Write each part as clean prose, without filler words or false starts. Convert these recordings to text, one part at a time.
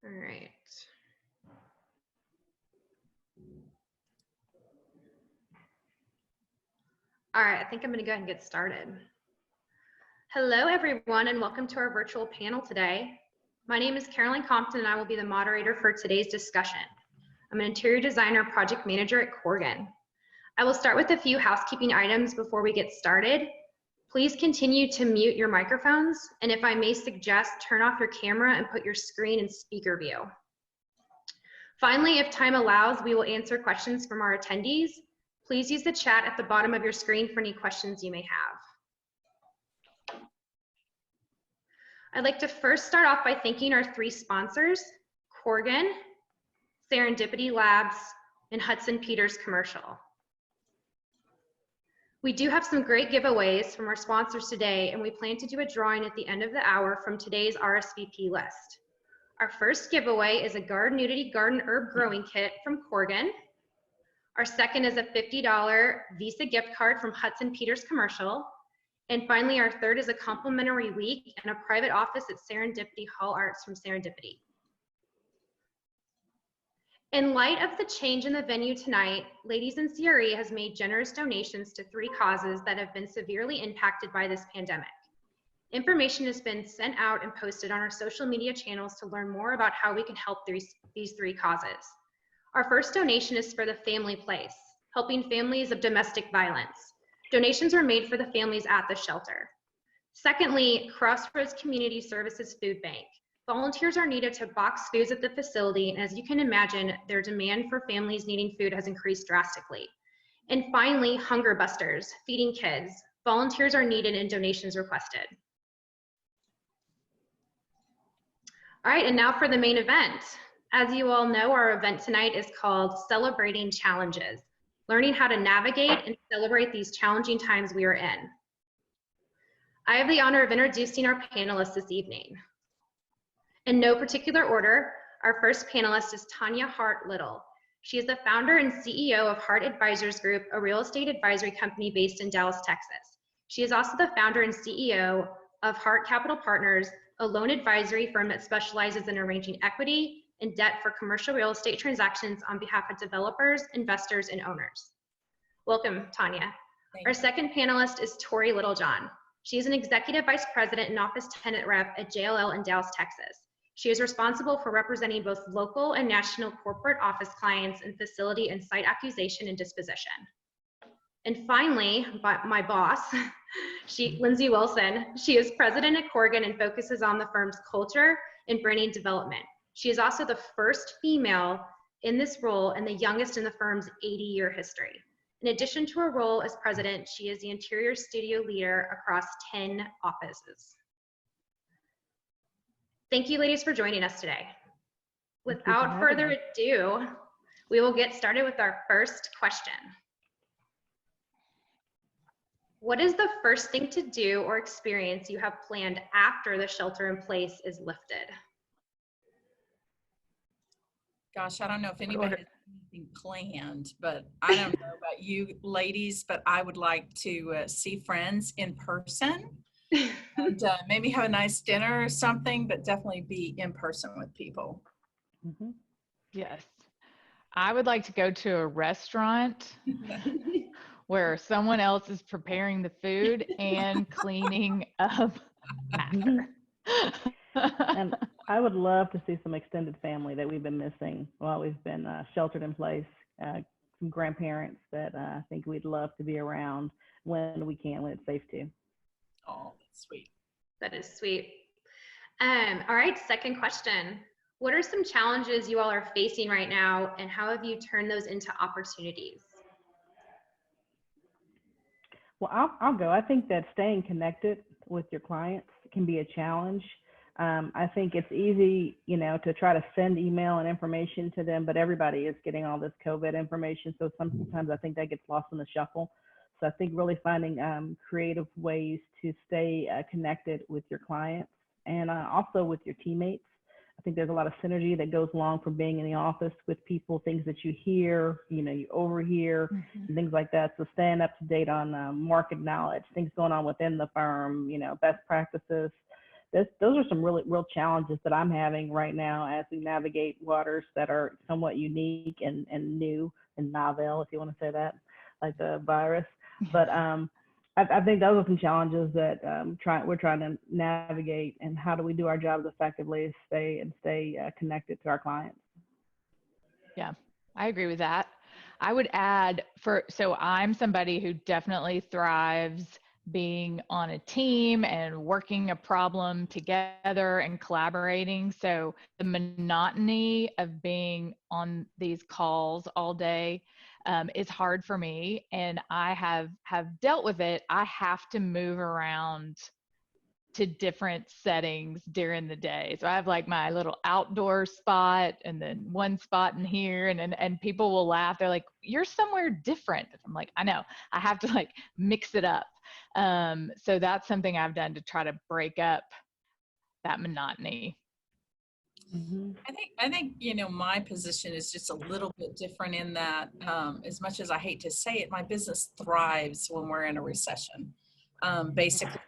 All right. All right, I think I'm going to go ahead and get started. Hello, everyone, and welcome to our virtual panel today. My name is Caroline Compton, and I will be the moderator for today's discussion. I'm an interior designer project manager at Corgan. I will start with a few housekeeping items before we get started. Please continue to mute your microphones, and if I may suggest, turn off your camera and put your screen in speaker view. Finally, if time allows, we will answer questions from our attendees. Please use the chat at the bottom of your screen for any questions you may have. I'd like to first start off by thanking our three sponsors, Corgan, Serendipity Labs, and Hudson Peters Commercial. We do have some great giveaways from our sponsors today, and we plan to do a drawing at the end of the hour from today's RSVP list. Our first giveaway is a Garden Nudity Garden Herb Growing Kit from Corgan. Our second is a $50 Visa gift card from Hudson Peters Commercial. And finally, our third is a complimentary week and a private office at Serendipity Hall Arts from Serendipity. In light of the change in the venue tonight, Ladies in CRE has made generous donations to 3 causes that have been severely impacted by this pandemic. Information has been sent out and posted on our social media channels to learn more about how we can help these 3 causes. Our first donation is for the Family Place, helping families of domestic violence. Donations are made for the families at the shelter. Secondly, Crossroads Community Services Food Bank. Volunteers are needed to box foods at the facility, and as you can imagine, their demand for families needing food has increased drastically. And finally, Hunger Busters, feeding kids. Volunteers are needed and donations requested. All right, and now for the main event. As you all know, our event tonight is called Celebrating Challenges, learning how to navigate and celebrate these challenging times we are in. I have the honor of introducing our panelists this evening. In no particular order, our first panelist is Tanya Hart-Little. She is the founder and CEO of Hart Advisors Group, a real estate advisory company based in Dallas, Texas. She is also the founder and CEO of Hart Capital Partners, a loan advisory firm that specializes in arranging equity and debt for commercial real estate transactions on behalf of developers, investors, and owners. Welcome, Tanya. Our second panelist is Tori Littlejohn. She is an executive vice president and office tenant rep at JLL in Dallas, Texas. She is responsible for representing both local and national corporate office clients in facility and site acquisition and disposition. And finally, my boss, Lindsay Wilson. She is president at Corgan and focuses on the firm's culture and branding development. She is also the first female in this role and the youngest in the firm's 80-year history. In addition to her role as president, she is the interior studio leader across 10 offices. Thank you, ladies, for joining us today. Without further ado, we will get started with our first question. What is the first thing to do or experience you have planned after the shelter in place is lifted? Gosh, I don't know if anybody has anything planned, but I don't know about you ladies, but I would like to see friends in person and maybe have a nice dinner or something, but definitely be in person with people. Mm-hmm. Yes. I would like to go to a restaurant where someone else is preparing the food and cleaning up after. And I would love to see some extended family that we've been missing while we've been sheltered in place. Some grandparents that I think we'd love to be around when we can, when it's safe to. Oh, that's sweet. That is sweet. All right, second question. What are some challenges you all are facing right now, and how have you turned those into opportunities? Well, I'll go. I think that staying connected with your clients can be a challenge. I think it's easy, to try to send email and information to them, but everybody is getting all this COVID information. So sometimes I think that gets lost in the shuffle. So I think really finding creative ways to stay connected with your clients and also with your teammates. I think there's a lot of synergy that goes along from being in the office with people, things that you hear, you overhear, and things like that. So staying up to date on market knowledge, things going on within the firm, best practices. Those are some real challenges that I'm having right now as we navigate waters that are somewhat unique and new and novel, if you want to say that, like the virus. But I think those are some challenges that we're trying to navigate, and how do we do our jobs effectively, stay connected to our clients. Yeah, I agree with that. I would add so I'm somebody who definitely thrives being on a team and working a problem together and collaborating. So the monotony of being on these calls all day is hard for me, and I have dealt with it. I have to move around to different settings during the day. So I have like my little outdoor spot and then one spot in here, and people will laugh. They're like, "You're somewhere different." I'm like, "I know. I have to like mix it up." So that's something I've done to try to break up that monotony. I think my position is just a little bit different in that, as much as I hate to say it, my business thrives when we're in a recession. Basically,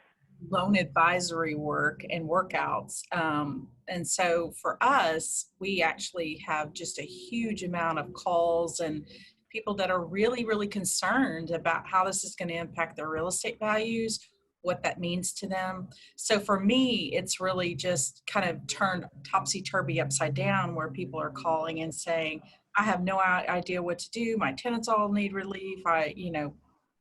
loan advisory work and workouts. And so for us, we actually have just a huge amount of calls and people that are really, really concerned about how this is going to impact their real estate values, what that means to them. So for me, it's really just kind of turned topsy-turvy upside down, where people are calling and saying, I have no idea what to do. My tenants all need relief.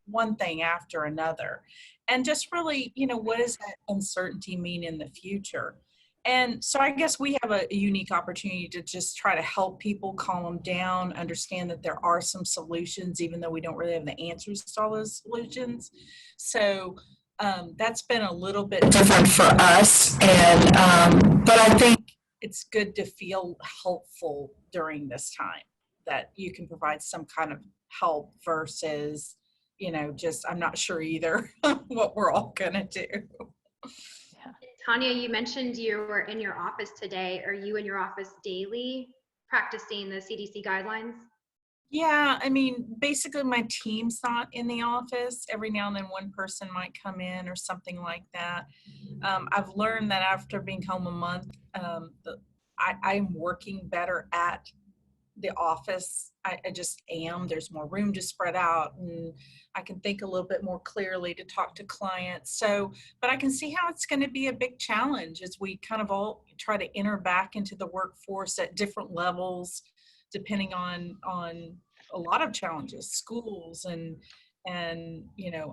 One thing after another. And just really, what does that uncertainty mean in the future? And so I guess we have a unique opportunity to just try to help people calm them down, understand that there are some solutions, even though we don't really have the answers to all those solutions. So that's been a little bit different for us. And but I think it's good to feel helpful during this time, that you can provide some kind of help versus, just I'm not sure either what we're all going to do. Tanya, you mentioned you were in your office today. Are you in your office daily practicing the CDC guidelines? Yeah, basically my team's not in the office. Every now and then one person might come in or something like that. I've learned that after being home a month, I'm working better at the office. I just am. There's more room to spread out, and I can think a little bit more clearly to talk to clients. So, but I can see how it's going to be a big challenge as we kind of all try to enter back into the workforce at different levels, depending on a lot of challenges, schools and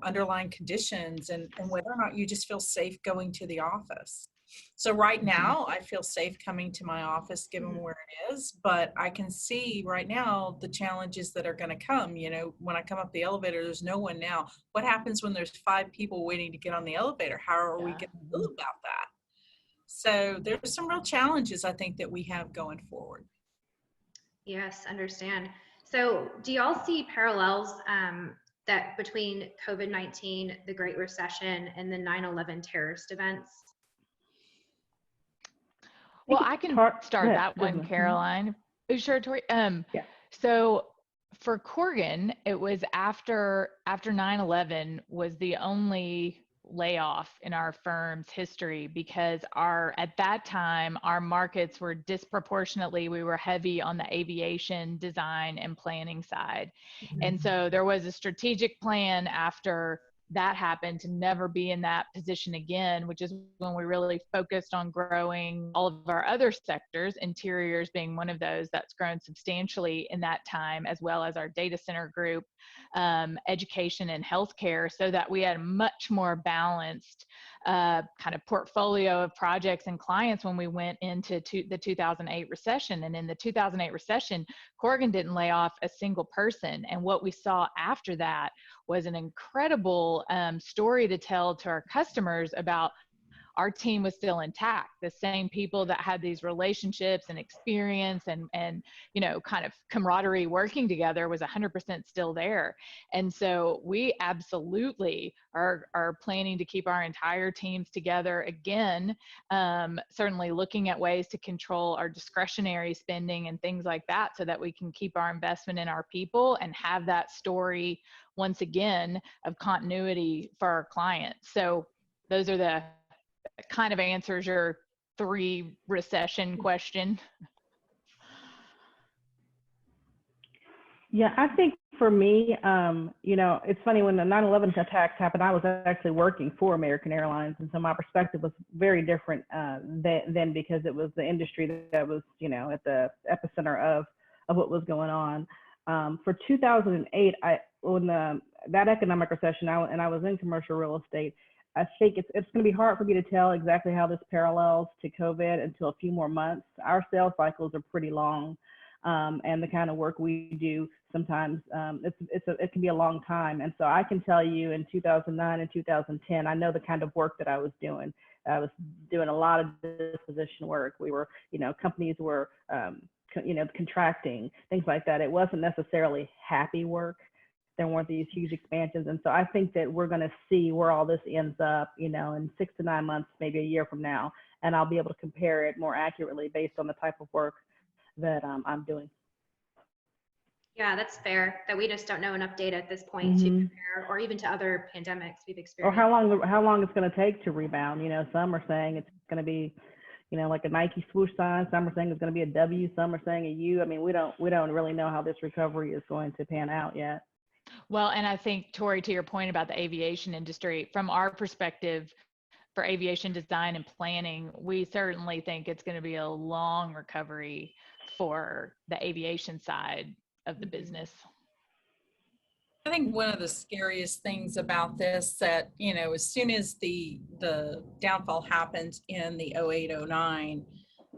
underlying conditions, and whether or not you just feel safe going to the office. So right now, I feel safe coming to my office given where it is, but I can see right now the challenges that are going to come. When I come up the elevator, there's no one now. What happens when there's 5 people waiting to get on the elevator? How are we going to feel about that? So there's some real challenges, I think, that we have going forward. Yes, understand. So do y'all see parallels that between COVID-19, the Great Recession, and the 9/11 terrorist events? Well, I can start that one, Caroline. Sure, Tori. So for Corgan, it was after 9/11 was the only layoff in our firm's history, because at that time our markets were disproportionately, we were heavy on the aviation design and planning side. And so there was a strategic plan after that happened to never be in that position again, which is when we really focused on growing all of our other sectors, interiors being one of those that's grown substantially in that time, as well as our data center group, education and healthcare, so that we had a much more balanced kind of portfolio of projects and clients when we went into the 2008 recession. And in the 2008 recession, Corgan didn't lay off a single person. And what we saw after that was an incredible story to tell to our customers about our team was still intact. The same people that had these relationships and experience and you know, kind of camaraderie working together was 100% still there. And so we absolutely are planning to keep our entire teams together again, certainly looking at ways to control our discretionary spending and things like that, so that we can keep our investment in our people and have that story once again of continuity for our clients. So those are the kind of answers your 3 recession question. Yeah, I think for me, you know, it's funny, when the 9/11 attacks happened, I was actually working for American Airlines. And so my perspective was very different then, because it was the industry that was, you know, at the epicenter of what was going on. For 2008, when that economic recession, I was in commercial real estate. I think it's going to be hard for me to tell exactly how this parallels to COVID until a few more months. Our sales cycles are pretty long. And the kind of work we do sometimes, it can be a long time. And so I can tell you, in 2009 and 2010, I know the kind of work that I was doing. I was doing a lot of disposition work. We were, you know, companies were, you know, contracting, things like that. It wasn't necessarily happy work. There weren't these huge expansions. And so I think that we're going to see where all this ends up, you know, in 6 to 9 months, maybe a year from now. And I'll be able to compare it more accurately based on the type of work that I'm doing. Yeah, that's fair. That we just don't know enough data at this point to compare, or even to other pandemics we've experienced. Or how long it's going to take to rebound. You know, some are saying it's going to be, you know, like a Nike swoosh sign. Some are saying it's going to be a W. Some are saying a U. I mean, we don't really know how this recovery is going to pan out yet. Well, and I think, Tori, to your point about the aviation industry, from our perspective, for aviation design and planning, we certainly think it's going to be a long recovery for the aviation side of the business. I think one of the scariest things about this, that, you know, as soon as the downfall happened in the 08, 09,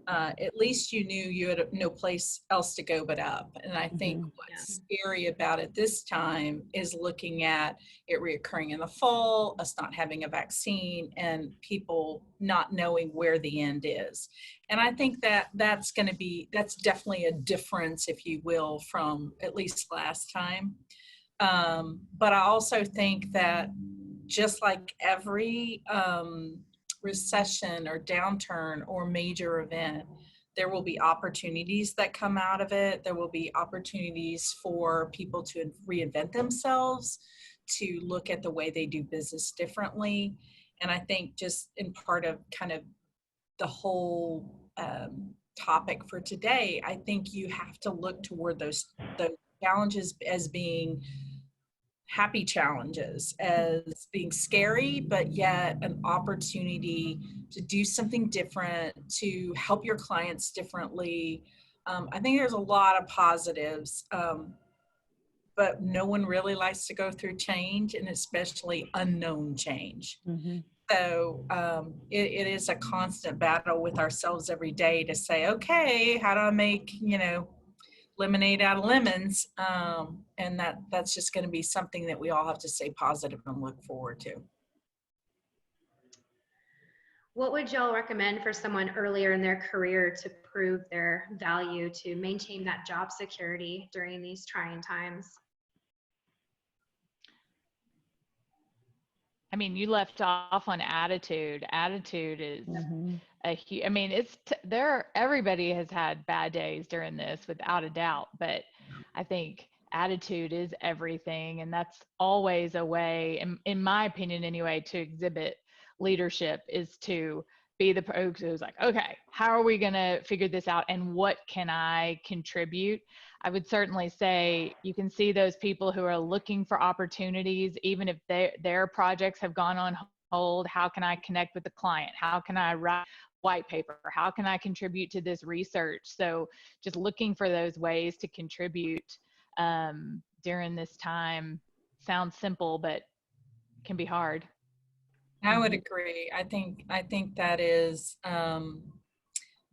at least you knew you had no place else to go but up. And I think what's scary about it this time is looking at it reoccurring in the fall, us not having a vaccine, and people not knowing where the end is. And I think that's definitely a difference, if you will, from at least last time. But I also think that, just like every recession or downturn or major event, there will be opportunities that come out of it. There will be opportunities for people to reinvent themselves, to look at the way they do business differently. And I think, just in part of kind of the whole topic for today, I think you have to look toward those challenges as being happy challenges, as being scary, but yet an opportunity to do something different, to help your clients differently. I think there's a lot of positives, but no one really likes to go through change, and especially unknown change. So it is a constant battle with ourselves every day to say, okay, how do I make, you know, lemonade out of lemons? And that's just going to be something that we all have to stay positive and look forward to. What would y'all recommend for someone earlier in their career to prove their value, to maintain that job security during these trying times? I mean, you left off on attitude. Attitude is I mean, everybody has had bad days during this, without a doubt, but I think attitude is everything. And that's always a way, in my opinion anyway, to exhibit leadership, is to be the person who's like, okay, how are we going to figure this out, and what can I contribute? I would certainly say you can see those people who are looking for opportunities, even if their projects have gone on hold. How can I connect with the client? How can I write white paper? How can I contribute to this research? So just looking for those ways to contribute during this time sounds simple, but can be hard. I would agree. I think that is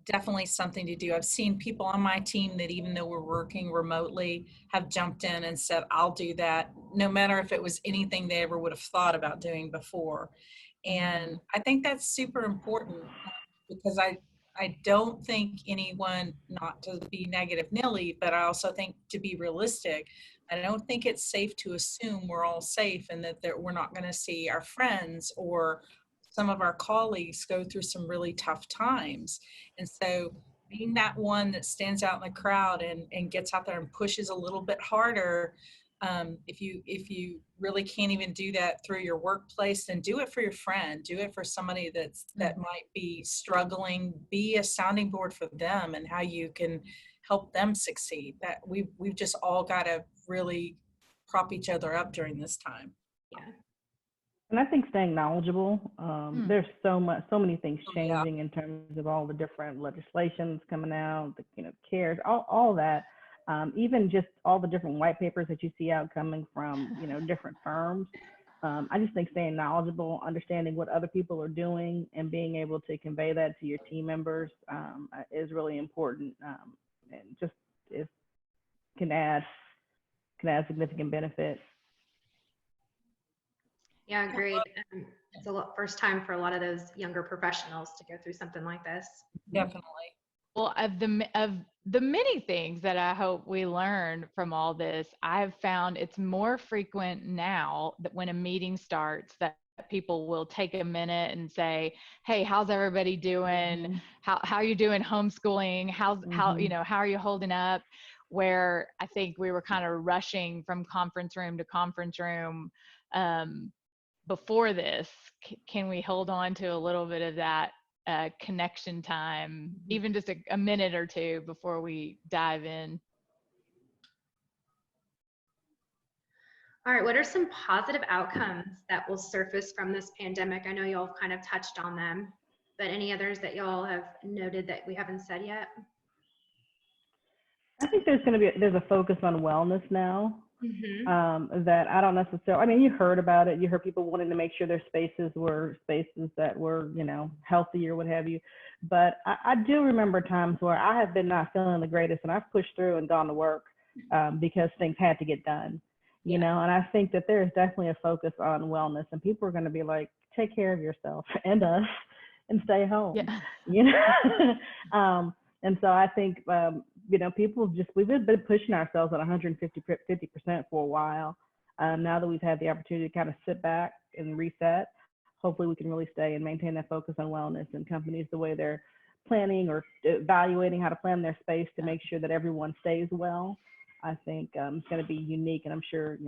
definitely something to do. I've seen people on my team that, even though we're working remotely, have jumped in and said, I'll do that, no matter if it was anything they ever would have thought about doing before. And I think that's super important because I don't think anyone, not to be negative Nelly, but I also think to be realistic, I don't think it's safe to assume we're all safe and that we're not going to see our friends or some of our colleagues go through some really tough times. And so being that one that stands out in the crowd and gets out there and pushes a little bit harder, if you really can't even do that through your workplace, then do it for your friend, do it for somebody that might be struggling, be a sounding board for them and how you can help them succeed. That we've just all got to really prop each other up during this time. Yeah. And I think staying knowledgeable. There's so many things changing Yeah. in terms of all the different legislations coming out, the CARES, all that. Even just all the different white papers that you see out coming from different firms. I just think staying knowledgeable, understanding what other people are doing, and being able to convey that to your team members is really important. And just can add significant benefit. Yeah, agreed. It's first time for a lot of those younger professionals to go through something like this. Definitely. Well, of the many things that I hope we learn from all this, I've found it's more frequent now that when a meeting starts that people will take a minute and say, "Hey, how's everybody doing? How are you doing homeschooling? How are you holding up?" Where I think we were kind of rushing from conference room to conference room before this. Can we hold on to a little bit of that connection time, even just a minute or two before we dive in? All right, what are some positive outcomes that will surface from this pandemic? I know y'all have kind of touched on them, but any others that y'all have noted that we haven't said yet? I think there's a focus on wellness now. That I don't necessarily, I mean, you heard about it. You heard people wanting to make sure their spaces that were, healthy or what have you. But I do remember times where I have been not feeling the greatest and I've pushed through and gone to work because things had to get done, and I think that there is definitely a focus on wellness and people are going to be like, take care of yourself and us and stay home, and so I think, people we've been pushing ourselves at 150% for a while. Now that we've had the opportunity to kind of sit back and reset, hopefully we can really stay and maintain that focus on wellness, and companies, the way they're planning or evaluating how to plan their space to make sure that everyone stays well. I think it's going to be unique, and I'm sure,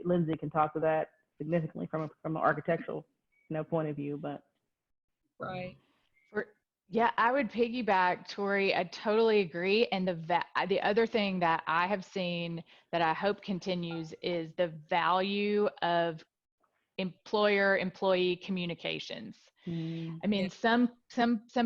Lindsay can talk to that significantly from an architectural, point of view, but. Right. Yeah, I would piggyback, Tori. I totally agree. And the other thing that I have seen that I hope continues is the value of employer-employee communications. I mean, some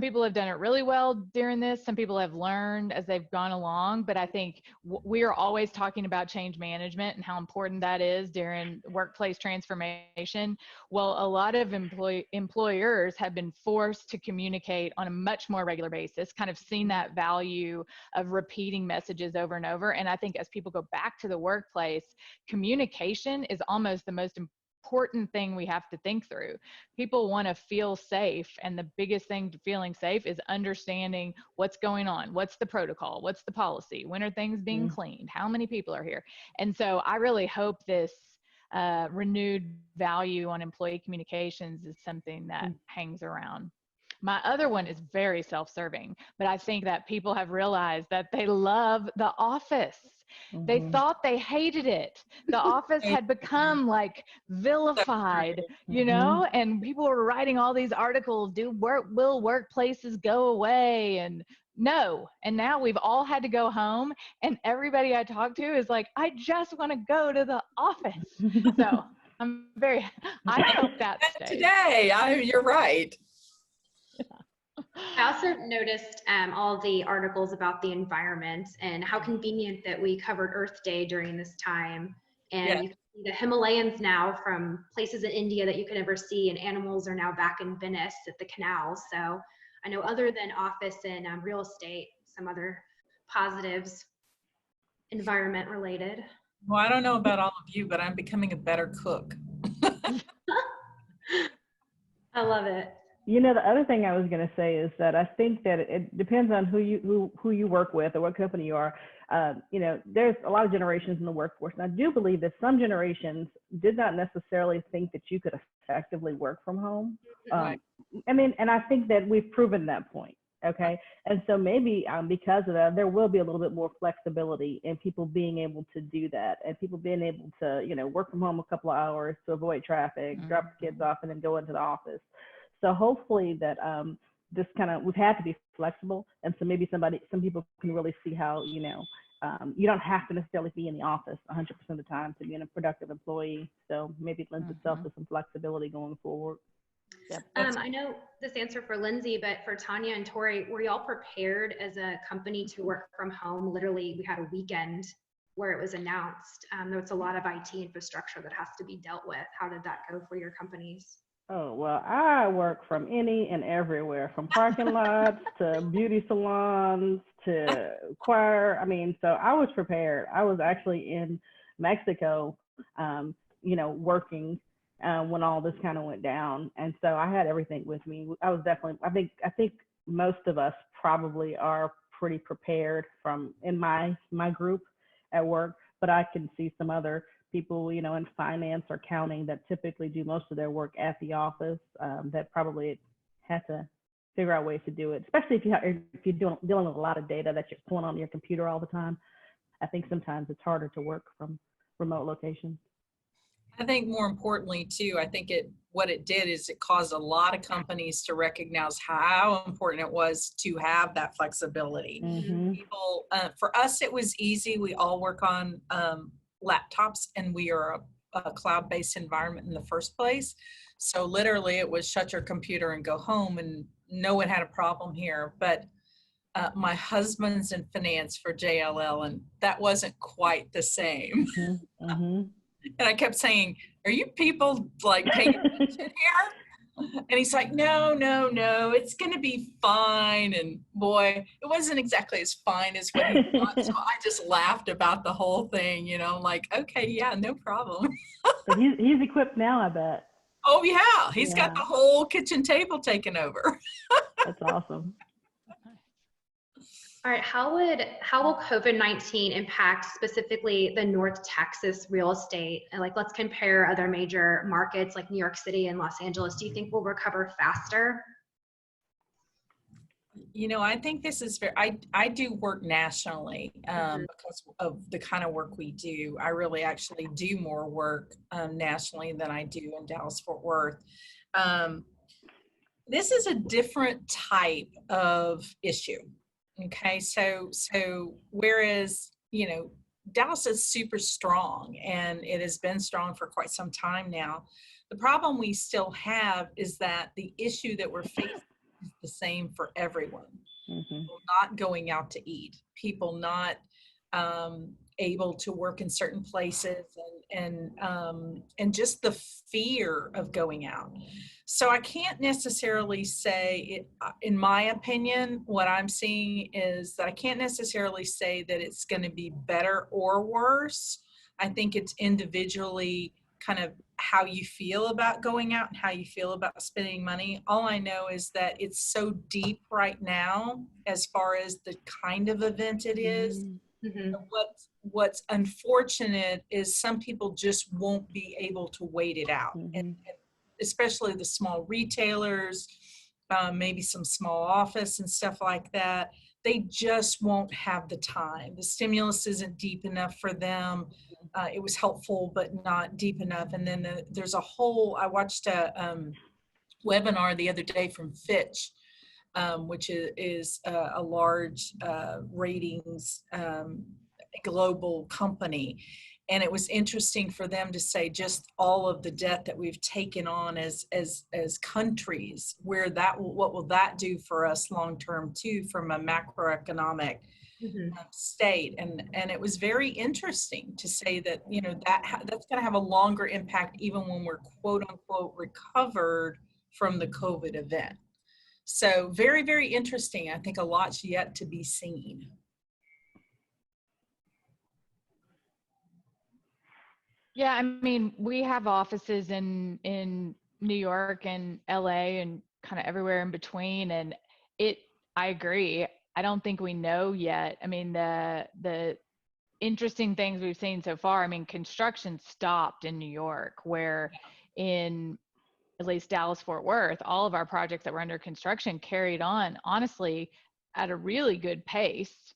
people have done it really well during this. Some people have learned as they've gone along. But I think we are always talking about change management and how important that is during workplace transformation. Well, a lot of employers have been forced to communicate on a much more regular basis, kind of seen that value of repeating messages over and over. And I think as people go back to the workplace, communication is almost the most important thing we have to think through. People want to feel safe, and the biggest thing to feeling safe is understanding what's going on, what's the protocol, what's the policy, when are things being cleaned, how many people are here. And so I really hope this renewed value on employee communications is something that hangs around. My other one is very self-serving, but I think that people have realized that they love The Office. They thought they hated it. The Office had become like vilified, and people were writing all these articles, will workplaces go away? And no. And now we've all had to go home, and everybody I talk to is like, I just want to go to The Office. So I hope that stays. Today, you're right. I also noticed all the articles about the environment and how convenient that we covered Earth Day during this time. And you can see the Himalayas now from places in India that you could never see, and animals are now back in Venice at the canals. So I know other than office and real estate, some other positives environment related. Well, I don't know about all of you, but I'm becoming a better cook. I love it. You know, the other thing I was going to say is that I think that it depends on who you work with or what company you are. You know, there's a lot of generations in the workforce, and I do believe that some generations did not necessarily think that you could effectively work from home. Right. I mean, and I think that we've proven that point. Okay, and so maybe because of that, there will be a little bit more flexibility in people being able to do that, and people being able to, you know, work from home a couple of hours to avoid traffic, drop the kids off, and then go into the office. So hopefully that this kind of, we've had to be flexible. And so maybe some people can really see how, you know, you don't have to necessarily be in the office 100% of the time to be a productive employee. So maybe it lends itself to some flexibility going forward. Yep. I know this answer for Lindsay, but for Tanya and Tori, were y'all prepared as a company to work from home? Literally, we had a weekend where it was announced. There was a lot of IT infrastructure that has to be dealt with. How did that go for your companies? Oh, well, I work from any and everywhere, from parking lots to beauty salons to choir. I mean, so I was prepared. I was actually in Mexico, you know, working when all this kind of went down. And so I had everything with me. I was definitely, I think most of us probably are pretty prepared in my group at work, but I can see some other people, you know, in finance or accounting that typically do most of their work at the office that probably had to figure out ways to do it, especially if you're dealing with a lot of data that you're pulling on your computer all the time. I think sometimes it's harder to work from remote locations. I think more importantly too, I think what it did is it caused a lot of companies to recognize how important it was to have that flexibility. Mm-hmm. People, for us, it was easy. We all work on laptops, and we are a cloud-based environment in the first place. So literally it was shut your computer and go home, and no one had a problem here. But my husband's in finance for JLL, and that wasn't quite the same. Mm-hmm. Mm-hmm. And I kept saying, are you people like paying attention here? And he's like, no, it's going to be fine. And boy, it wasn't exactly as fine as what he thought. So I just laughed about the whole thing, you know, like, okay, yeah, no problem. So he's equipped now, I bet. Oh yeah, he's got the whole kitchen table taken over. That's awesome. All right, how will COVID-19 impact specifically the North Texas real estate? And like, let's compare other major markets like New York City and Los Angeles. Do you think we'll recover faster? You know, I think this is I do work nationally because of the kind of work we do. I really actually do more work nationally than I do in Dallas-Fort Worth. This is a different type of issue. Okay, so whereas, you know, Dallas is super strong and it has been strong for quite some time now. The problem we still have is that the issue that we're facing is the same for everyone. Mm-hmm. People not going out to eat, people not able to work in certain places, and just the fear of going out. So I can't necessarily say, in my opinion, what I'm seeing is that I can't necessarily say that it's going to be better or worse. I think it's individually kind of how you feel about going out and how you feel about spending money. All I know is that it's so deep right now as far as the kind of event it is. Mm-hmm. What's unfortunate is some people just won't be able to wait it out. Mm-hmm. And especially the small retailers, maybe some small office and stuff like that. They just won't have the time. The stimulus isn't deep enough for them. It was helpful, but not deep enough. And then I watched a webinar the other day from Fitch, which is a large ratings global company. And it was interesting for them to say just all of the debt that we've taken on as countries, what will that do for us long term too, from a macroeconomic state. And it was very interesting to say that, you know, that's going to have a longer impact even when we're quote unquote recovered from the COVID event. So very, very interesting. I think a lot's yet to be seen. Yeah, I mean, we have offices in New York and LA and kind of everywhere in between. And I agree. I don't think we know yet. I mean, the interesting things we've seen so far, I mean, construction stopped in New York, where in at least Dallas Fort Worth, all of our projects that were under construction carried on, honestly, at a really good pace.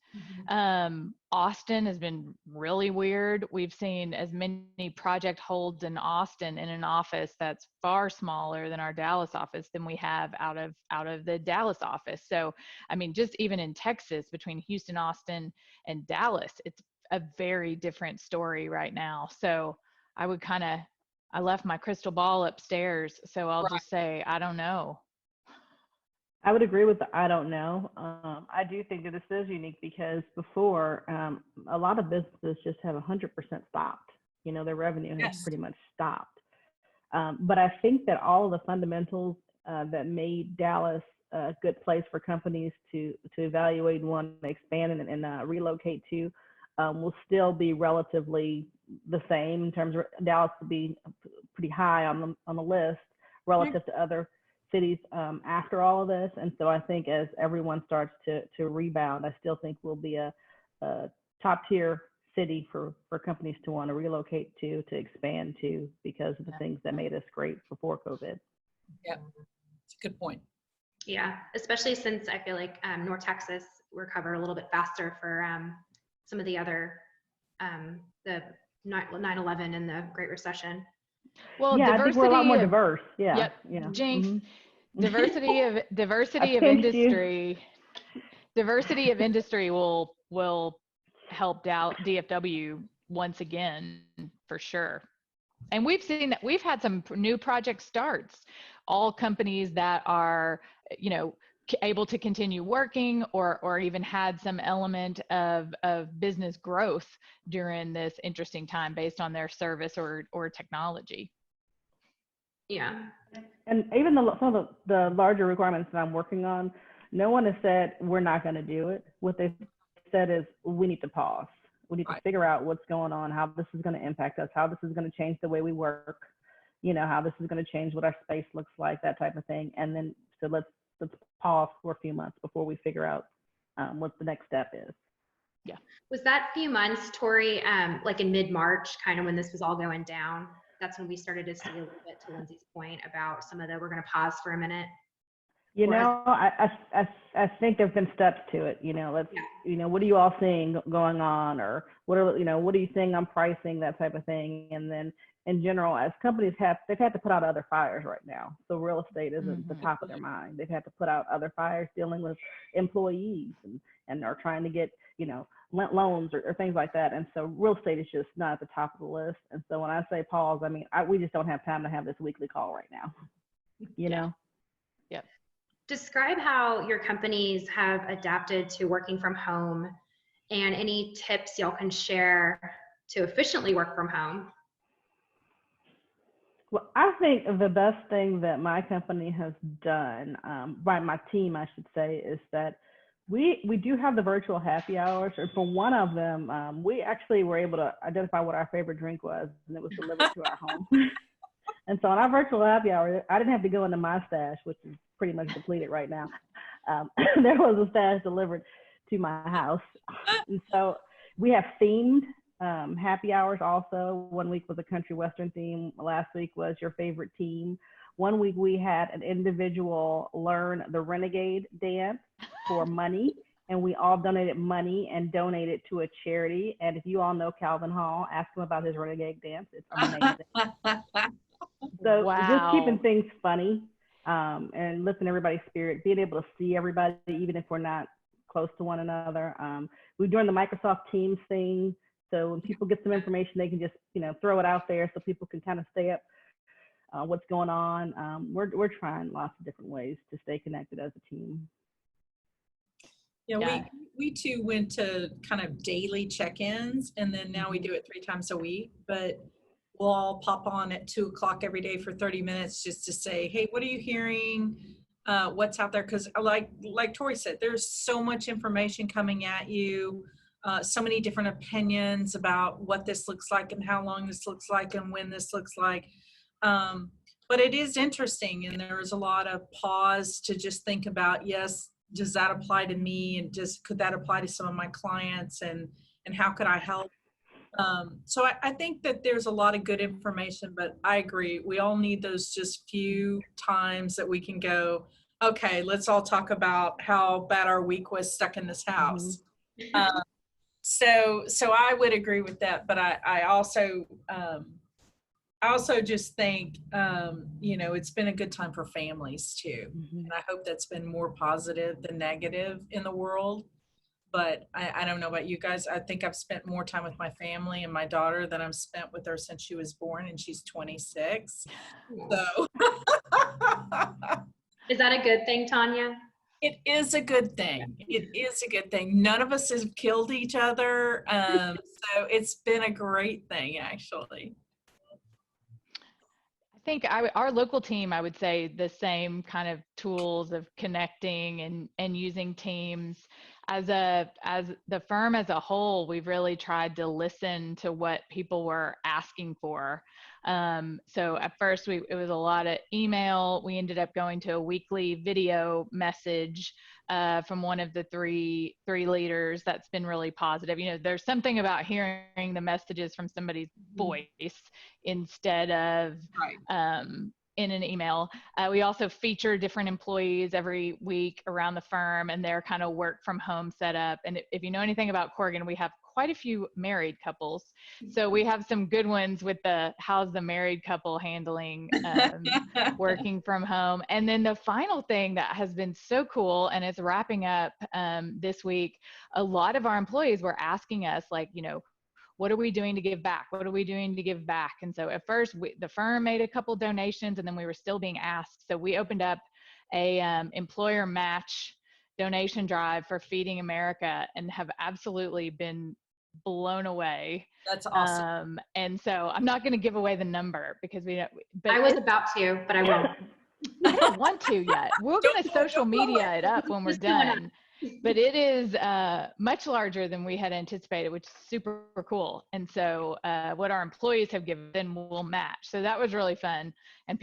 Austin has been really weird. We've seen as many project holds in Austin in an office that's far smaller than our Dallas office than we have out of the Dallas office. So, I mean, just even in Texas, between Houston, Austin, and Dallas, it's a very different story right now. So I left my crystal ball upstairs, so I'll just say, I don't know. I would agree with the I don't know. I do think that this is unique because before, a lot of businesses just have 100% stopped. You know, their revenue has pretty much stopped. But I think that all of the fundamentals that made Dallas a good place for companies to evaluate and want to expand and relocate to will still be relatively the same in terms of Dallas will be pretty high on the list relative to other cities after all of this. And so I think as everyone starts to rebound, I still think we'll be a top tier city for companies to want to relocate to expand to because of the things that made us great before COVID. Yeah, it's a good point. Yeah, especially since I feel like North Texas recovered a little bit faster for some of the other, the 9/11 and the Great Recession. Well, yeah, I think we're a lot more diverse. Yeah. Yep. Yeah. Jinx, Mm-hmm. diversity of industry. Diversity of industry will help DFW once again for sure. And we've seen that we've had some new project starts, all companies that are, you know, able to continue working or even had some element of business growth during this interesting time based on their service or technology. Yeah. And even some of the larger requirements that I'm working on, no one has said we're not going to do it. What they've said is we need to pause. We need to figure out what's going on, how this is going to impact us, how this is going to change the way we work, you know, how this is going to change what our space looks like, that type of thing. And then so let's pause for a few months before we figure out what the next step is. Yeah. Was that few months, Tori, like in mid-March, kind of when this was all going down? That's when we started to see a little bit, to Lindsay's point, about some of the, we're going to pause for a minute. You know, I think there've been steps to it. You know, you know, what are you all seeing going on, or what are you seeing on pricing, that type of thing. And then in general, as companies they've had to put out other fires right now. So real estate isn't the top of their mind. They've had to put out other fires dealing with employees and are trying to get, you know, loans or things like that. And so real estate is just not at the top of the list. And so when I say pause, I mean, we just don't have time to have this weekly call right now, you know? Yep. Describe how your companies have adapted to working from home and any tips y'all can share to efficiently work from home. Well, I think the best thing that my company has done, by my team, I should say, is that we do have the virtual happy hours. And for one of them, we actually were able to identify what our favorite drink was, and it was delivered to our home. And so on our virtual happy hour, I didn't have to go into my stash, which is pretty much depleted right now. There was a stash delivered to my house. And so we have themed happy hours also. One week was a country western theme. Last week was your favorite team. One week we had an individual learn the renegade dance for money, and we all donated money and donated to a charity. And if you all know Calvin Hall, ask him about his renegade dance. It's amazing. So just keeping things funny and lifting everybody's spirit, being able to see everybody, even if we're not close to one another. We're doing the Microsoft Teams thing. So when people get some information, they can just, you know, throw it out there so people can kind of stay up what's going on. We're trying lots of different ways to stay connected as a team. Yeah, we too went to kind of daily check-ins, and then now we do it 3 times a week, but we'll all pop on at 2:00 every day for 30 minutes just to say, hey, what are you hearing? What's out there? Because like Tori said, there's so much information coming at you, so many different opinions about what this looks like and how long this looks like and when this looks like. But it is interesting, and there was a lot of pause to just think about, yes, does that apply to me, and could that apply to some of my clients, and how could I help? So I think that there's a lot of good information, but I agree, we all need those just few times that we can go, okay, let's all talk about how bad our week was stuck in this house. So I would agree with that, but I also just think, it's been a good time for families too. And I hope that's been more positive than negative in the world. But I don't know about you guys. I think I've spent more time with my family and my daughter than I've spent with her since she was born, and she's 26. So Is that a good thing, Tanya? it is a good thing. It is a good thing. None of us have killed each other. So it's been a great thing, actually. I think our local team, I would say the same kind of tools of connecting and using Teams. As the firm as a whole, we've really tried to listen to what people were asking for. So at first it was a lot of email. We ended up going to a weekly video message from one of the three leaders. That's been really positive. There's something about hearing the messages from somebody's voice instead of in an email. We also feature different employees every week around the firm and their kind of work from home setup. And if you know anything about Corrigan, we have quite a few married couples. So we have some good ones with how's the married couple handling working from home. And then the final thing that has been so cool, and it's wrapping up this week, a lot of our employees were asking us, like, what are we doing to give back? What are we doing to give back? And so at first, the firm made a couple donations, and then we were still being asked. So we opened up a employer match donation drive for Feeding America, and have absolutely been blown away. That's awesome. And so I'm not going to give away the number because but I was about to, but I won't. I don't want to yet. We're going to social media it up when we're done. But it is much larger than we had anticipated, which is super cool. And so what our employees have given will match. So that was really fun. And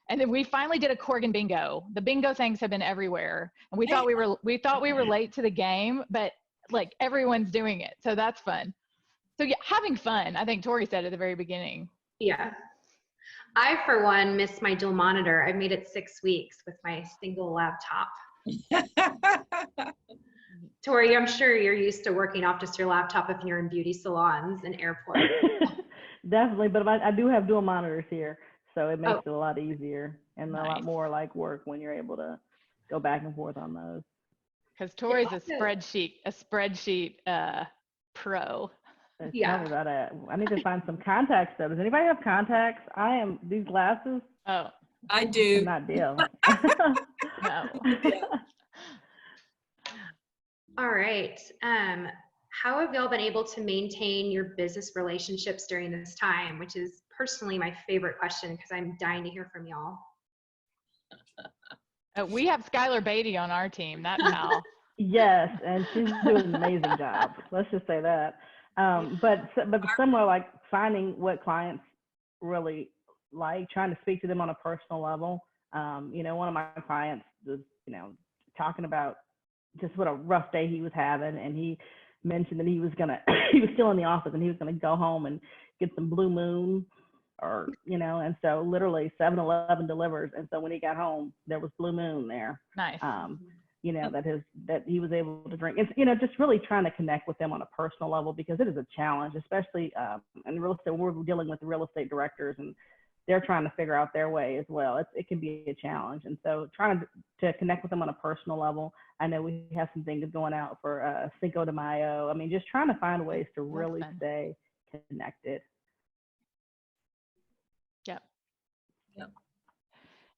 and then we finally did a Corrigan bingo. The bingo things have been everywhere. And we thought we were late to the game, but like everyone's doing it. So that's fun. So yeah, having fun. I think Tori said at the very beginning. Yeah. I, for one, missed my dual monitor. I've made it 6 weeks with my single laptop. Tori, I'm sure you're used to working off just your laptop if you're in beauty salons and airports. Definitely, but I do have dual monitors here, so it makes it a lot easier and a lot more like work when you're able to go back and forth on those. Because Tori's a spreadsheet pro. Tell me about it. I need to find some contacts though. Does anybody have contacts? These glasses. Oh, I do. Not deal. No. All right. How have y'all been able to maintain your business relationships during this time, which is personally my favorite question because I'm dying to hear from y'all. We have Skylar Beatty on our team, that pal. Yes, and she's doing an amazing job. Let's just say that. But similar, like finding what clients really like, trying to speak to them on a personal level. One of my clients was, talking about just what a rough day he was having, and he mentioned that he was still in the office and he was gonna go home and get some Blue Moon, or and so literally 7-Eleven delivers, and so when he got home there was Blue Moon there. Nice. That he was able to drink. It's just really trying to connect with them on a personal level, because it is a challenge, especially in real estate. We're dealing with real estate directors and they're trying to figure out their way as well. It can be a challenge. And so trying to connect with them on a personal level. I know we have some things going out for Cinco de Mayo. Just trying to find ways to really stay connected. Yep.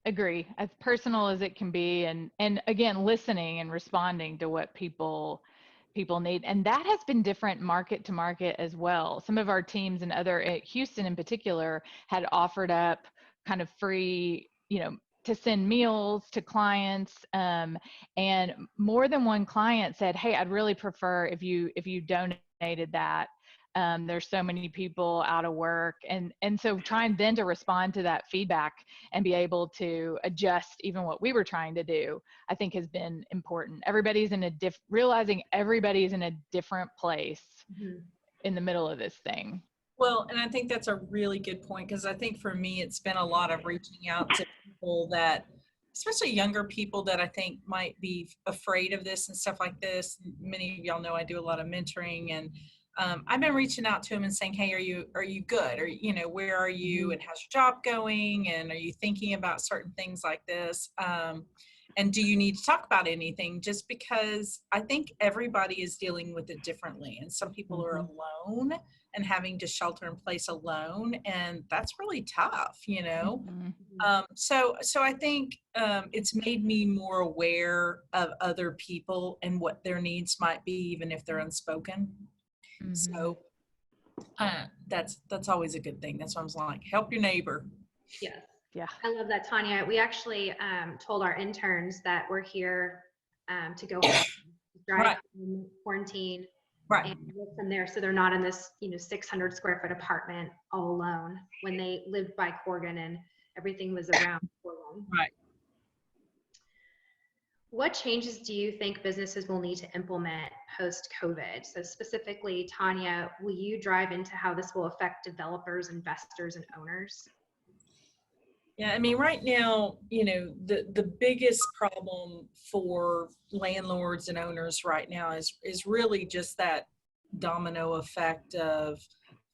Agree. As personal as it can be, and again, listening and responding to what people need. And that has been different market to market as well. Some of our teams and Houston in particular had offered up kind of free, to send meals to clients. And more than one client said, hey, I'd really prefer if you donated that There's so many people out of work. And so trying then to respond to that feedback and be able to adjust even what we were trying to do, I think has been important. Everybody's in realizing everybody's in a different place in the middle of this thing. Well, and I think that's a really good point, because I think for me, it's been a lot of reaching out to people that, especially younger people that I think might be afraid of this and stuff like this. Many of y'all know I do a lot of mentoring, and I've been reaching out to them and saying, hey, are you good? Or, you know, where are you and how's your job going? And are you thinking about certain things like this? And do you need to talk about anything? Just because I think everybody is dealing with it differently. And some people are alone and having to shelter in place alone. And that's really tough, you know? So I think it's made me more aware of other people and what their needs might be, even if they're unspoken. So that's always a good thing. That's why I was like, help your neighbor. Yes. Yeah. I love that, Tanya. We actually told our interns that we're here to go home, drive home, quarantine, and live from there, so they're not in this 600 square foot apartment all alone when they lived by Corgan and everything was around Corgan. Right. What changes do you think businesses will need to implement post-COVID? So specifically, Tanya, will you drive into how this will affect developers, investors, and owners? Yeah, I mean, right now, you know, the biggest problem for landlords and owners right now is really just that domino effect of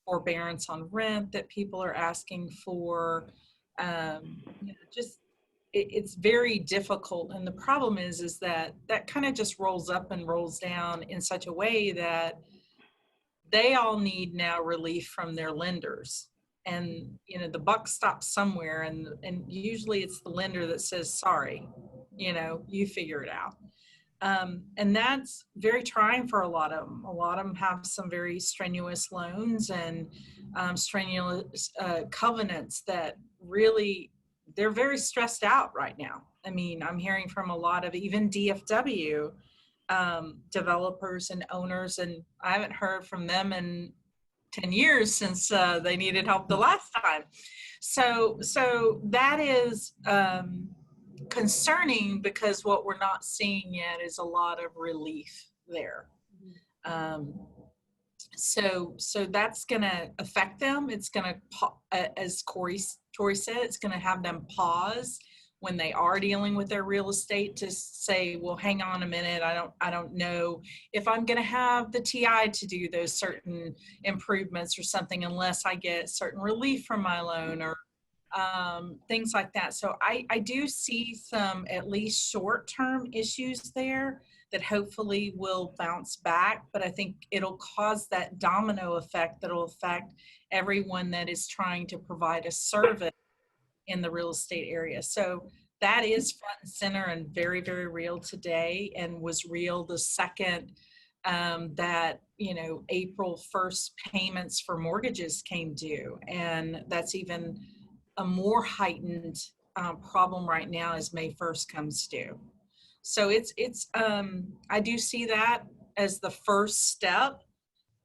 forbearance on rent that people are asking for. Just it's very difficult, and the problem is that kind of just rolls up and rolls down in such a way that they all need now relief from their lenders. And, you know, the buck stops somewhere, and usually it's the lender that says, sorry, you know, you figure it out. And that's very trying for a lot of them. A lot of them have some very strenuous loans and strenuous covenants that really, they're very stressed out right now. I mean, I'm hearing from a lot of even DFW developers and owners, and I haven't heard from them in 10 years since they needed help the last time. So that is concerning, because what we're not seeing yet is a lot of relief there. So that's going to affect them. It's going to, as Tori said, it's going to have them pause when they are dealing with their real estate to say, well, hang on a minute, I don't know if I'm going to have the TI to do those certain improvements or something unless I get certain relief from my loan, or things like that. So I do see some at least short-term issues there that hopefully will bounce back, but I think it'll cause that domino effect that'll affect everyone that is trying to provide a service in the real estate area. So that is front and center and very, very real today, and was real the second that, you know, April 1st payments for mortgages came due. And that's even a more heightened problem right now as May 1st comes due. So it's I do see that as the first step.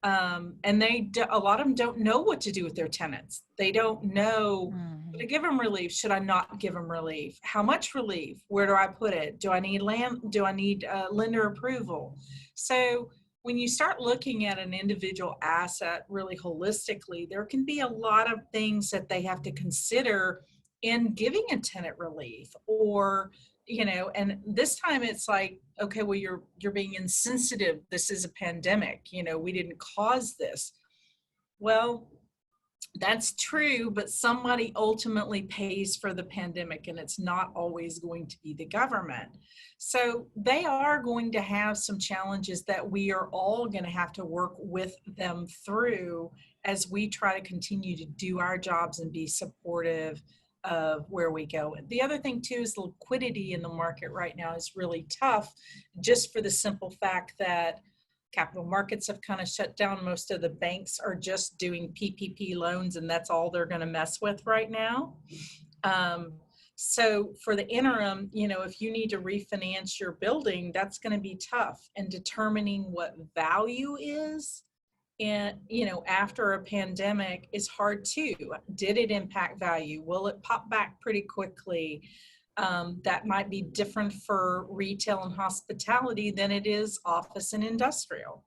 And a lot of them don't know what to do with their tenants. They don't know, should I give them relief? Should I not give them relief? How much relief? Where do I put it? Do I need lender approval? So when you start looking at an individual asset really holistically, there can be a lot of things that they have to consider in giving a tenant relief, or, you know, and this time it's like, okay, well, you're being insensitive. This is a pandemic. You know, we didn't cause this. Well, that's true, but somebody ultimately pays for the pandemic, and it's not always going to be the government. So they are going to have some challenges that we are all going to have to work with them through as we try to continue to do our jobs and be supportive of where we go. The other thing too is liquidity in the market right now is really tough, just for the simple fact that capital markets have kind of shut down. Most of the banks are just doing PPP loans, and that's all they're going to mess with right now. So for the interim, you know, if you need to refinance your building, that's going to be tough. And determining what value is after a pandemic is hard too. Did it impact value? Will it pop back pretty quickly? That might be different for retail and hospitality than it is office and industrial.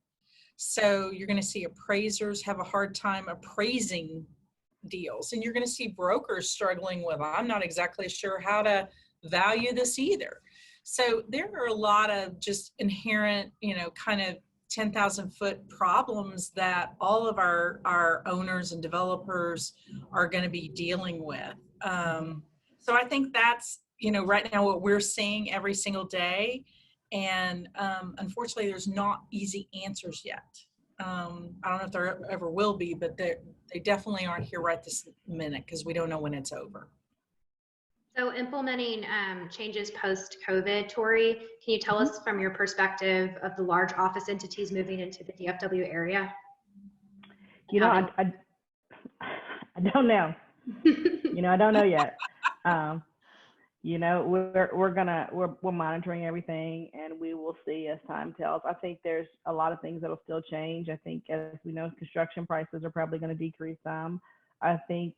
So you're going to see appraisers have a hard time appraising deals, and you're going to see brokers struggling with, I'm not exactly sure how to value this either. So there are a lot of just inherent, kind of 10,000 foot problems that all of our owners and developers are going to be dealing with. So I think that's, right now what we're seeing every single day. And unfortunately, there's not easy answers yet. I don't know if there ever will be, but they definitely aren't here right this minute because we don't know when it's over. So implementing changes post-COVID, Tori, can you tell us from your perspective of the large office entities moving into the DFW area? I don't know. I don't know yet. We're monitoring everything, and we will see as time tells. I think there's a lot of things that'll still change. I think, as we know, construction prices are probably going to decrease some. I think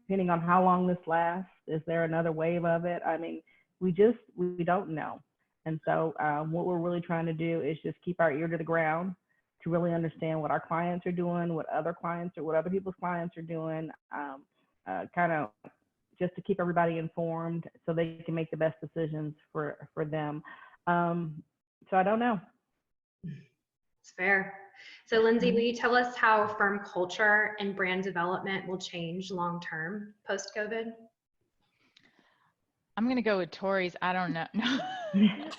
depending on how long this lasts, is there another wave of it? I mean, we don't know. And so what we're really trying to do is just keep our ear to the ground to really understand what our clients are doing, what other people's clients are doing, kind of just to keep everybody informed so they can make the best decisions for them. So I don't know. It's fair. So Lindsay, will you tell us how firm culture and brand development will change long-term post-COVID? I'm going to go with Tori's. I don't know. Yes.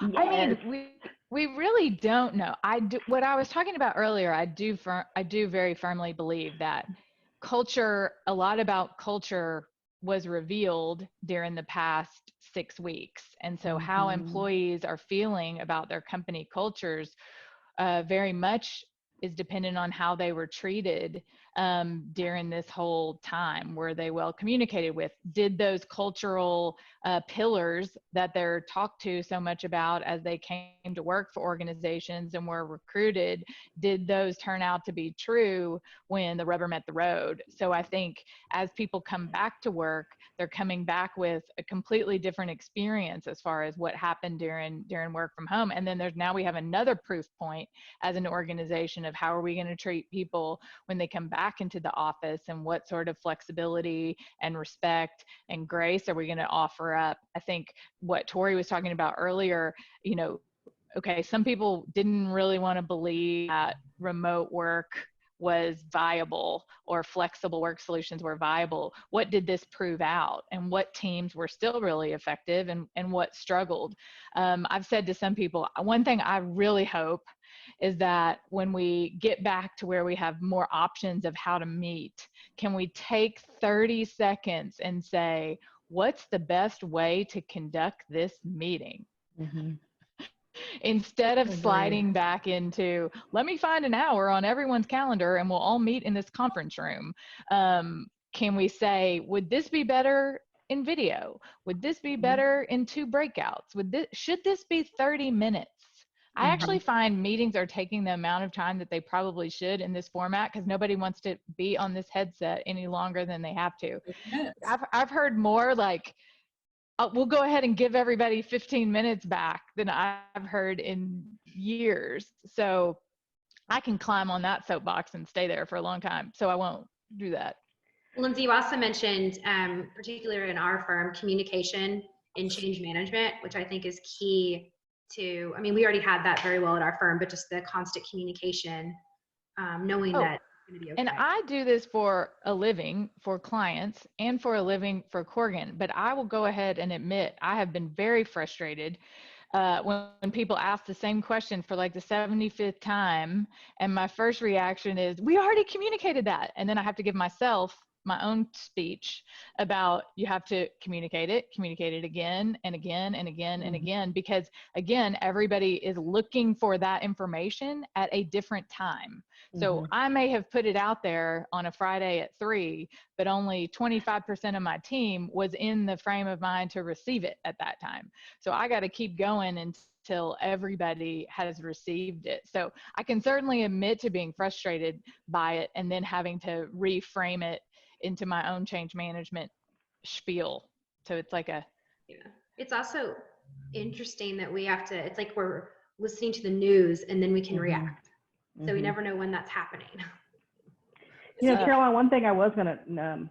I mean, we really don't know. What I was talking about earlier, I do very firmly believe that a lot about culture was revealed during the past 6 weeks. And so how employees are feeling about their company cultures very much is dependent on how they were treated during this whole time. Were they well communicated with? Did those cultural pillars that they're talked to so much about as they came to work for organizations and were recruited, did those turn out to be true when the rubber met the road? So I think as people come back to work, they're coming back with a completely different experience as far as what happened during work from home. And then now we have another proof point as an organization of how are we going to treat people when they come back into the office, and what sort of flexibility and respect and grace are we going to offer up? I think what Tori was talking about earlier, okay, some people didn't really want to believe that remote work was viable or flexible work solutions were viable. What did this prove out, and what teams were still really effective and what struggled? I've said to some people, one thing I really hope is that when we get back to where we have more options of how to meet, can we take 30 seconds and say, what's the best way to conduct this meeting? Mm-hmm. Instead of sliding back into, let me find an hour on everyone's calendar and we'll all meet in this conference room. Can we say, would this be better in video? Would this be better in 2 breakouts? Should this be 30 minutes? I actually find meetings are taking the amount of time that they probably should in this format because nobody wants to be on this headset any longer than they have to. Yes. I've heard more like, we'll go ahead and give everybody 15 minutes back than I've heard in years. So I can climb on that soapbox and stay there for a long time. So I won't do that. Lindsay, you also mentioned, particularly in our firm, communication and change management, which I think is key to, we already had that very well at our firm, but just the constant communication, knowing that it's going to be okay. And I do this for a living, for clients, and for a living for Corgan, but I will go ahead and admit I have been very frustrated when people ask the same question for like the 75th time, and my first reaction is, we already communicated that. And then I have to give myself my own speech about, you have to communicate it again and again and again and again, because again, everybody is looking for that information at a different time. So I may have put it out there on a Friday at 3, but only 25% of my team was in the frame of mind to receive it at that time. So I got to keep going until everybody has received it. So I can certainly admit to being frustrated by it and then having to reframe it into my own change management spiel. So it's like a, Yeah. It's also interesting that we have to, it's like we're listening to the news and then we can react. So we never know when that's happening. You know, Caroline, one thing I was going to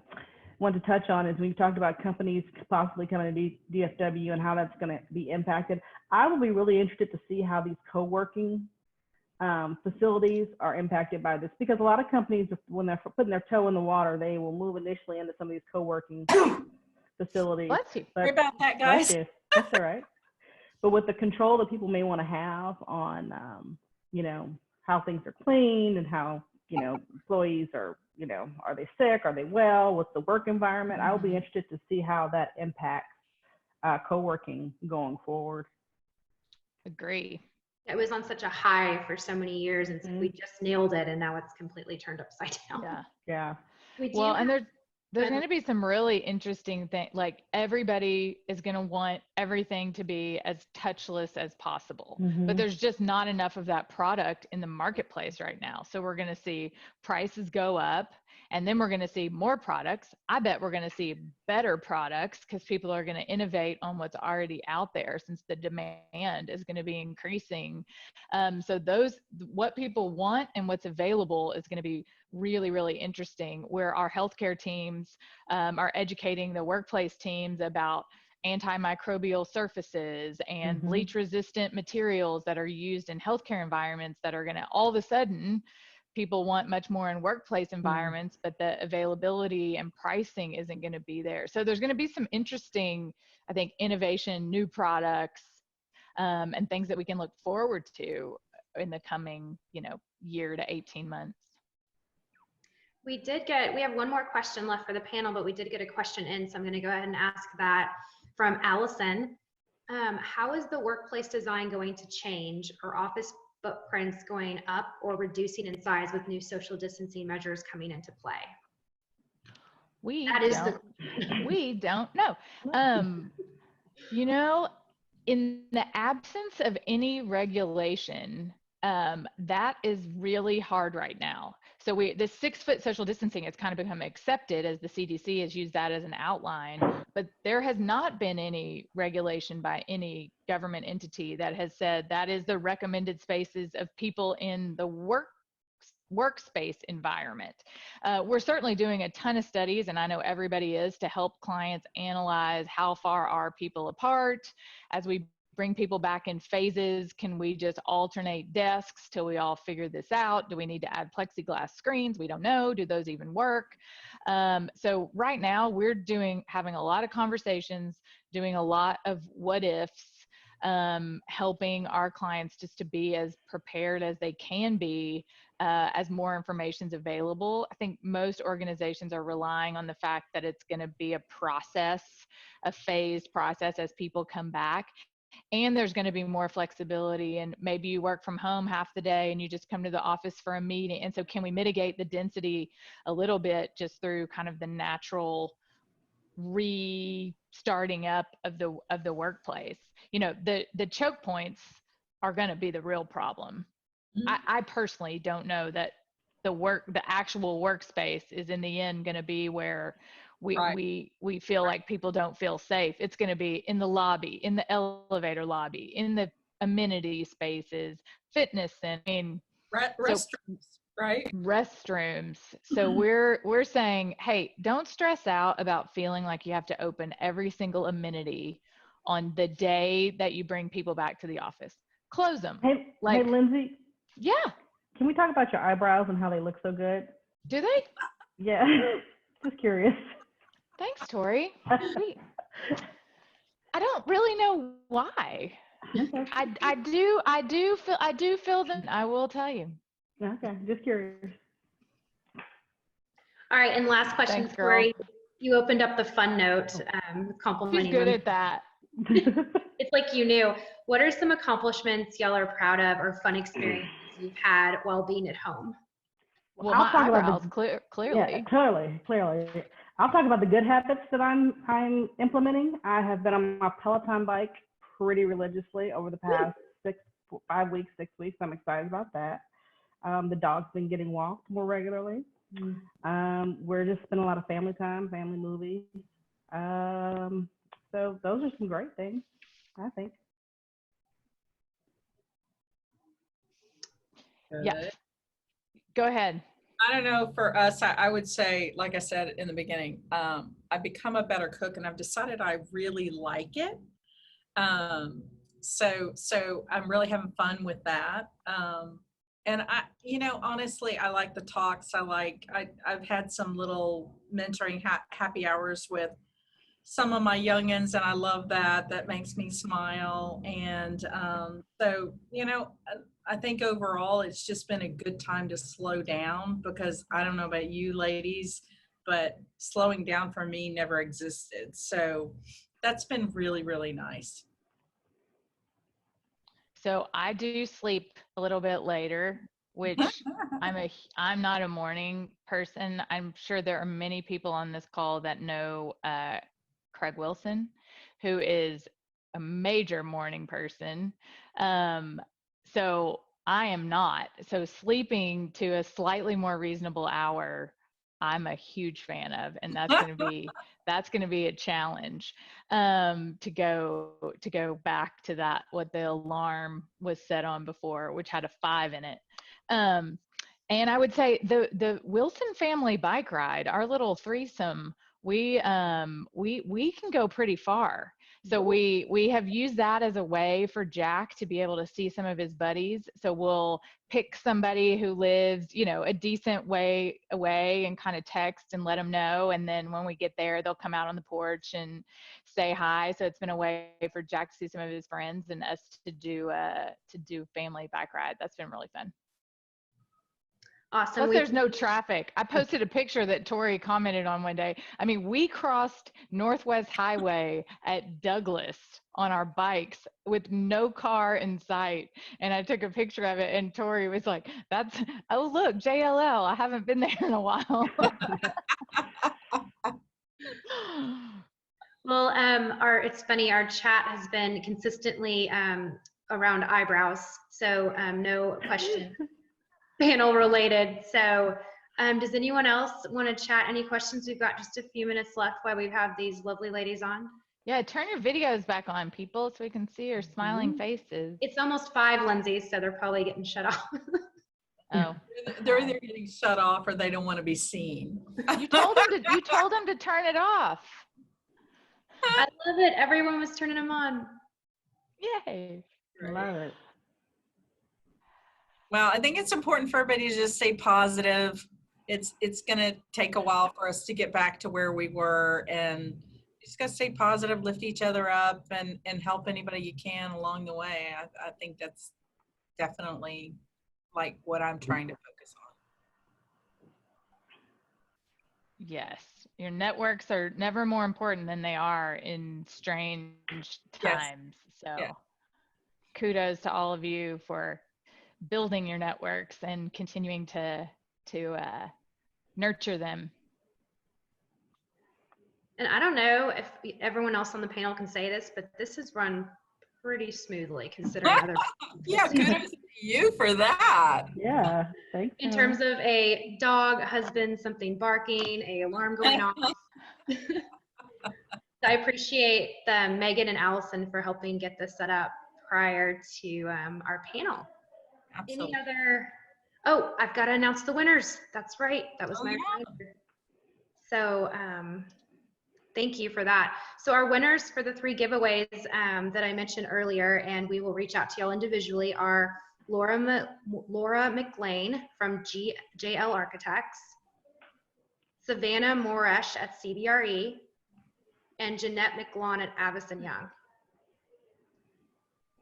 want to touch on is when you talked about companies possibly coming to DFW and how that's going to be impacted. I will be really interested to see how these co-working facilities are impacted by this, because a lot of companies, when they're putting their toe in the water, they will move initially into some of these co-working facilities. bless you. Sorry about that, guys. That's all right. But with the control that people may want to have on, you know, how things are cleaned and how, you know, employees are, you know, are they sick? Are they well? What's the work environment? I will be interested to see how that impacts co-working going forward. Agree. It was on such a high for so many years, and so we just nailed it, and now it's completely turned upside down. Yeah. Yeah. Well, and there's going to be some really interesting things. Like everybody is going to want everything to be as touchless as possible, but there's just not enough of that product in the marketplace right now. So we're going to see prices go up, and then we're going to see more products. I bet we're going to see better products because people are going to innovate on what's already out there, since the demand is going to be increasing. So what people want and what's available is going to be really, really interesting, where our healthcare teams are educating the workplace teams about antimicrobial surfaces and bleach resistant materials that are used in healthcare environments that are going to, all of a sudden, people want much more in workplace environments, but the availability and pricing isn't going to be there. So there's going to be some interesting, I think, innovation, new products, and things that we can look forward to in the coming, you know, year to 18 months. We have one more question left for the panel, but we did get a question in, so I'm going to go ahead and ask that from Allison. How is the workplace design going to change, or office footprints going up or reducing in size with new social distancing measures coming into play? We don't know. You know, in the absence of any regulation, that is really hard right now. So the 6-foot social distancing has kind of become accepted, as the CDC has used that as an outline, but there has not been any regulation by any government entity that has said that is the recommended spaces of people in the workspace environment. We're certainly doing a ton of studies, and I know everybody is, to help clients analyze how far are people apart. As we bring people back in phases, can we just alternate desks till we all figure this out? Do we need to add plexiglass screens? We don't know. Do those even work? So right now we're having a lot of conversations, doing a lot of what ifs, helping our clients just to be as prepared as they can be as more information is available. I think most organizations are relying on the fact that it's going to be a process, a phased process as people come back. And there's going to be more flexibility, and maybe you work from home half the day and you just come to the office for a meeting. And so can we mitigate the density a little bit just through kind of the natural restarting up of the workplace? You know, the choke points are going to be the real problem. I personally don't know that the actual workspace is in the end going to be where we feel like people don't feel safe. It's going to be in the lobby, in the elevator lobby, in the amenity spaces, fitness, and restrooms, right? Restrooms. So we're saying, hey, don't stress out about feeling like you have to open every single amenity on the day that you bring people back to the office. Close them. Hey, Lindsay. Yeah. Can we talk about your eyebrows and how they look so good? Do they? Yeah. Just curious. Thanks, Tori. I don't really know why. Okay. I do feel them. I will tell you. Okay, just curious. All right, and last question, Thanks, girl. Tori. You opened up the fun note, complimenting. She's good at that. It's like you knew. What are some accomplishments y'all are proud of, or fun experiences you've had while being at home? Well, my eyebrows, clearly. Yeah, clearly. I'll talk about the good habits that I'm implementing. I have been on my Peloton bike pretty religiously over the past 5 weeks, 6 weeks. I'm excited about that. The dog's been getting walked more regularly. We're just spending a lot of family time, family movies. So those are some great things, I think. Yeah. Go ahead. I don't know, for us, I would say, like I said in the beginning, I've become a better cook and I've decided I really like it. So I'm really having fun with that. And honestly, I like the talks. I've had some little mentoring happy hours with some of my youngins, and I love that. That makes me smile. And so, I think overall it's just been a good time to slow down, because I don't know about you ladies, but slowing down for me never existed. So that's been really, really nice. So I do sleep a little bit later, which I'm not a morning person. I'm sure there are many people on this call that know Craig Wilson, who is a major morning person. So I am not. So sleeping to a slightly more reasonable hour, I'm a huge fan of, and that's going to be a challenge to go back to that, what the alarm was set on before, which had a 5 in it. And I would say the Wilson family bike ride, our little threesome, we can go pretty far. So we have used that as a way for Jack to be able to see some of his buddies. So we'll pick somebody who lives, a decent way away and kind of text and let them know. And then when we get there, they'll come out on the porch and say hi. So it's been a way for Jack to see some of his friends and us to do family bike ride. That's been really fun. Awesome. Plus, there's no traffic. I posted a picture that Tori commented on one day. I mean, we crossed Northwest Highway at Douglas on our bikes with no car in sight. And I took a picture of it, and Tori was like, oh, look, JLL. I haven't been there in a while. Well, it's funny, our chat has been consistently around eyebrows. So no question. Panel related. So does anyone else want to chat? Any questions? We've got just a few minutes left while we have these lovely ladies on. Yeah, turn your videos back on, people, so we can see your smiling faces. It's almost 5, Lindsay, so they're probably getting shut off. Oh. They're either getting shut off or they don't want to be seen. You told them to turn it off. I love it. Everyone was turning them on. Yay. Love it. Well, I think it's important for everybody to just stay positive. It's going to take a while for us to get back to where we were, and just got to stay positive, lift each other up, and help anybody you can along the way. I think that's definitely like what I'm trying to focus on. Yes. Your networks are never more important than they are in strange times. Yes. So kudos to all of you for building your networks and continuing to nurture them. And I don't know if everyone else on the panel can say this, but this has run pretty smoothly considering other Yeah, kudos to you for that. Yeah, thanks. In terms of a dog, husband, something barking, a alarm going off. I appreciate Megan and Allison for helping get this set up prior to our panel. Absolutely. Any other? Oh, I've got to announce the winners. That's right. That was my reminder. So thank you for that. So our winners for the 3 giveaways that I mentioned earlier, and we will reach out to y'all individually, are Laura McLean from JL Architects, Savannah Moresh at CBRE, and Jeanette McLawn at Avison Young.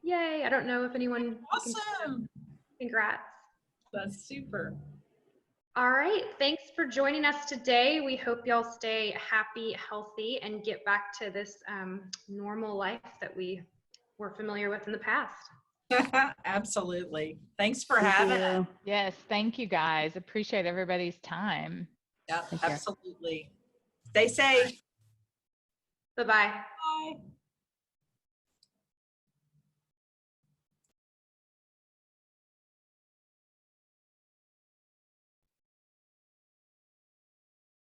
Yay. I don't know if anyone. Awesome. Congrats. That's super. All right. Thanks for joining us today. We hope y'all stay happy, healthy, and get back to this normal life that we were familiar with in the past. Absolutely. Thanks for having us. Yes. Thank you, guys. Appreciate everybody's time. Yeah, absolutely. Stay safe. Bye-bye. Bye.